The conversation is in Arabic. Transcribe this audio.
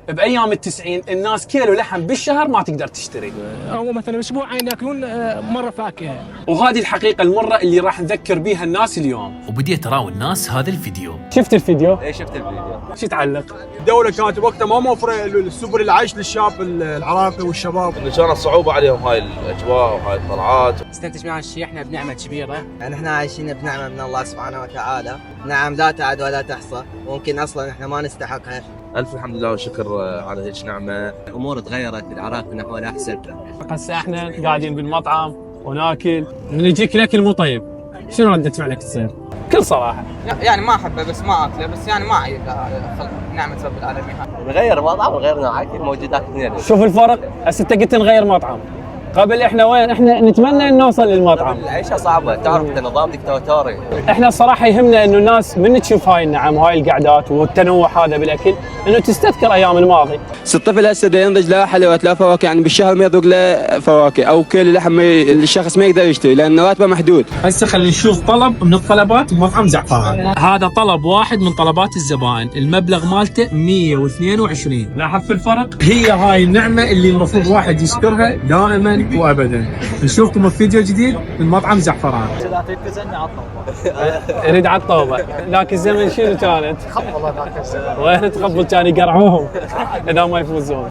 بايام التسعين الناس كيلو لحم بالشهر ما تقدر تشتري، او مثلا اسبوعين ياكلون مره فاكهه. وهذه الحقيقه المره اللي راح نذكر بيها الناس اليوم. وبديت تراوي الناس هذا الفيديو. شفت الفيديو؟ ايه شفت الفيديو. شو تعلق؟ الدولة كانت بوقتها ما موفرة السبل العيش للشاب العراقي والشباب. انه كانت صعوبه عليهم هاي الاجواء وهاي الطلعات. استنتج مع الشيء احنا بنعمه كبيره، يعني احنا عايشين بنعمة من الله سبحانه وتعالى، نعم لا تعد ولا تحصى، ممكن اصلا احنا ما نستحقها. الف الحمد لله والشكر على هيك نعمه. الامور تغيرت بالعراق نحو الاحسن. هسه احنا قاعدين بالمطعم وناكل، من يجيك الاكل مو طيب، شنو ردة فعلك تصير؟ بكل صراحه. يعني ما احبه بس ما اكله، بس يعني ما اعيد نعمه رب العالمين. نغير مطعم ونغير نوع اكل موجودات اثنين. شوف الفرق، هسه انت قلت نغير مطعم، قبل احنا وين؟ احنا نتمنى ان نوصل للمطعم. العيشه صعبه، تعرف انت نظام دكتاتوري. احنا الصراحه يهمنا انه الناس من تشوف هاي النعم وهاي القعدات والتنوع هذا بالاكل انه تستذكر ايام الماضي. الطفل هسه بده ينضج لا حلويات لا فواكه، يعني بالشهر ما يذوق له فواكه او كيلو لحم الشخص ما يقدر يشتري لان راتبه محدود. هسه خلينا نشوف طلب من الطلبات بمطعم زعفران. هذا طلب واحد من طلبات الزبائن، المبلغ مالته 122. لاحظت الفرق؟ هي هاي النعمه اللي المفروض واحد يشكرها دائما وابدا. نشوفكم في فيديو جديد من مطعم زعفران. اريد على الطوبه. ذاك الزمن شنو كانت؟ خبل ذاك الزمن. وين تخبل كان يقرعوهم اذا ما يفوزون.